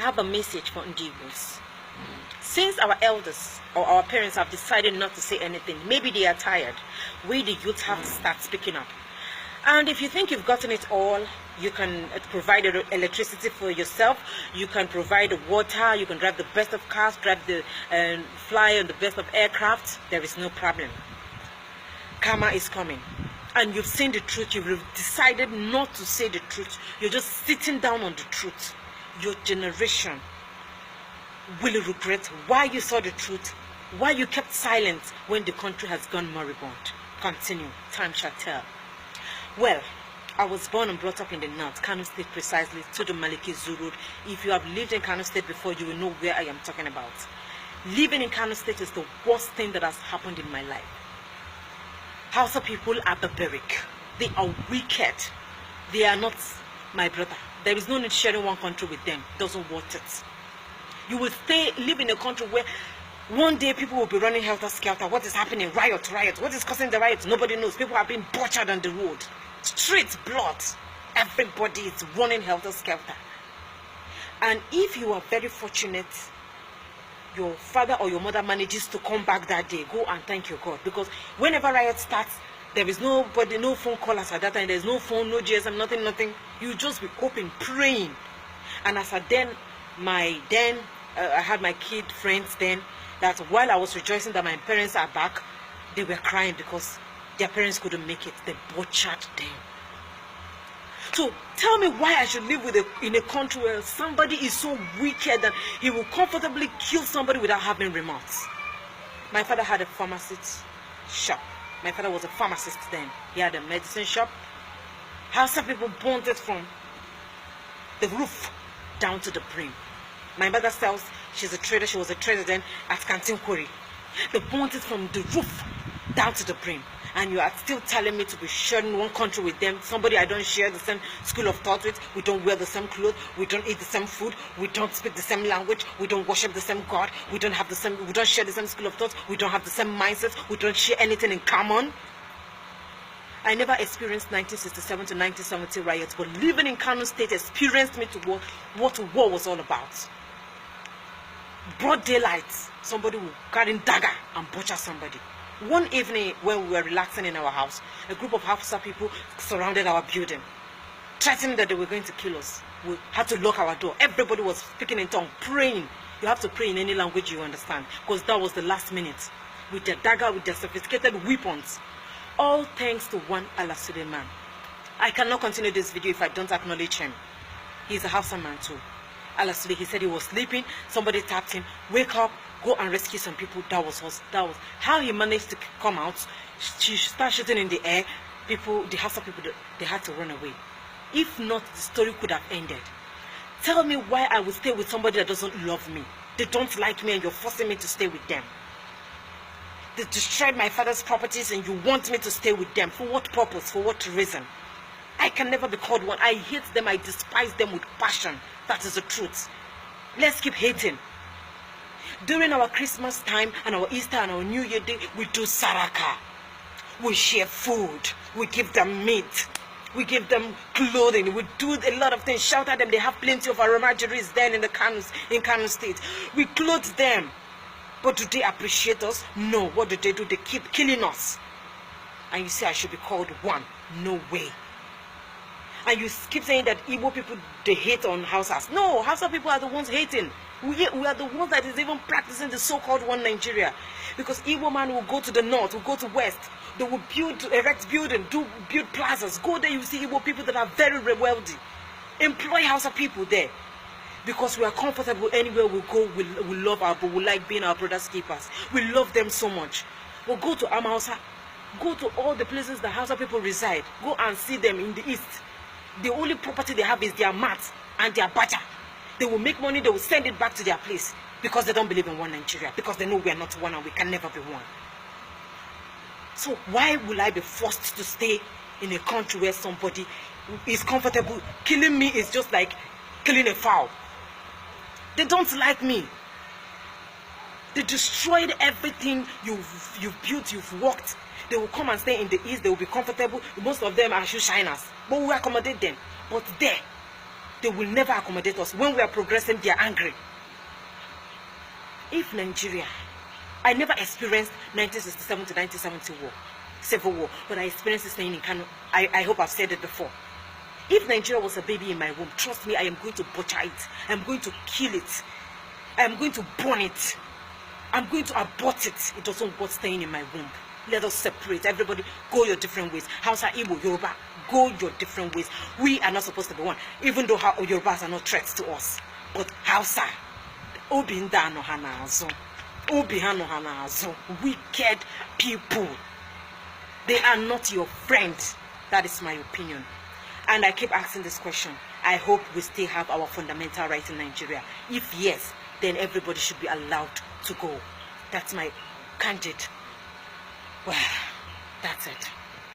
have a message for Igbos. Since our elders or our parents have decided not to say anything, maybe they are tired, we the youth have to start speaking up. And if you think you've gotten it all, you can provide electricity for yourself, you can provide water, you can drive the best of cars, fly on the best of aircraft, there is no problem. Karma is coming. And you've seen the truth, you've decided not to say the truth, you're just sitting down on the truth. Your generation will regret why you saw the truth, why you kept silent when the country has gone moribund. Continue, time shall tell. Well, I was born and brought up in the north, Kano State precisely, to the Maliki Zoo Road. If you have lived in Kano State before, you will know where I am talking about. Living in Kano State is the worst thing that has happened in my life. Hausa people are barbaric. They are wicked. They are not my brother. There is no need sharing one country with them. Doesn't want it. You will live in a country where one day people will be running helter-skelter. What is happening? Riot. What is causing the riots? Nobody knows. People are being butchered on the road. Street blood. Everybody is running helter-skelter. And if you are very fortunate, your father or your mother manages to come back that day, go and thank your God. Because whenever riot starts, there is nobody, no phone callers at that time. There's no phone, no GSM, nothing. You just be hoping, praying. And as I had my kid friends then, that while I was rejoicing that my parents are back, they were crying because their parents couldn't make it. They butchered them. So tell me why I should live in a country where somebody is so wicked that he will comfortably kill somebody without having remorse. My father had a pharmacist shop. My father was a pharmacist then. He had a medicine shop. How some people burnt it from the roof down to the brim. My mother sells, she's a trader, she was a trader then at Canteen Quarry. They burnt it from the roof down to the brim. And you are still telling me to be sharing one country with them, somebody I don't share the same school of thought with, we don't wear the same clothes, we don't eat the same food, we don't speak the same language, we don't worship the same God, we don't share the same school of thought, we don't have the same mindset, we don't share anything in common. I never experienced 1967 to 1970 riots, but living in Kano State experienced me to what war was all about. Broad daylight, somebody will carry dagger and butcher somebody. One evening when we were relaxing in our house, a group of Hausa people surrounded our building, threatening that they were going to kill us. We had to lock our door. Everybody was speaking in tongue, praying. You have to pray in any language you understand, because that was the last minute. With their dagger, with their sophisticated weapons. All thanks to one Allah Suleiman. I cannot continue this video if I don't acknowledge him. He's a Hausa man too. Allah Suleiman, he said he was sleeping. Somebody tapped him, wake up, go and rescue some people. That was how he managed to come out. She started shooting in the air. The Hausa people, they had to run away. If not, the story could have ended. Tell me why I would stay with somebody that doesn't love me. They don't like me and you're forcing me to stay with them. They destroyed my father's properties and you want me to stay with them. For what purpose? For what reason? I can never be called one. I hate them. I despise them with passion. That is the truth. Let's keep hating. During our Christmas time and our Easter and our New Year Day, we do saraka. We share food. We give them meat. We give them clothing. We do a lot of things. Shout at them. They have plenty of aromageries then in Kano State. We clothe them. But do they appreciate us? No. What do? They keep killing us. And you say I should be called one. No way. And you keep saying that Igbo people, they hate on Hausas. No, Hausa people are the ones hating. We are the ones that is even practicing the so-called one Nigeria. Because Igbo man will go to the north, will go to west. They will erect building, build plazas. Go there, you see Igbo people that are very wealthy. Employ Hausa people there. Because we are comfortable anywhere we go, we love our, we like being our brother's keepers. We love them so much. We'll go to Amausa, go to all the places the Hausa people reside. Go and see them in the east. The only property they have is their mat and their baja. They will make money, they will send it back to their place because they don't believe in one Nigeria, because they know we are not one and we can never be one. So why will I be forced to stay in a country where somebody is comfortable? Killing me is just like killing a fowl. They don't like me. They destroyed everything you've built, you've worked. They will come and stay in the east, they will be comfortable. Most of them are shoe shiners. But we accommodate them. But there, They will never accommodate us. When we are progressing, they are angry. If Nigeria, I never experienced 1967 to 1970 war, civil war, but I experienced this thing in Kano. I hope I've said it before. If Nigeria was a baby in my womb, trust me, I am going to butcher it. I'm going to kill it. I'm going to burn it. I'm going to abort it. It doesn't want staying in my womb. Let us separate. Everybody go your different ways. Hausa, Igbo, Yoruba, go your different ways. We are not supposed to be one, even though Yorubas are not threats to us. But Hausa, Obinda no hanazo, Obihano hanazo, wicked people. They are not your friends. That is my opinion. And I keep asking this question. I hope we still have our fundamental right in Nigeria. If yes, then everybody should be allowed to go. That's my candid. Well, that's it.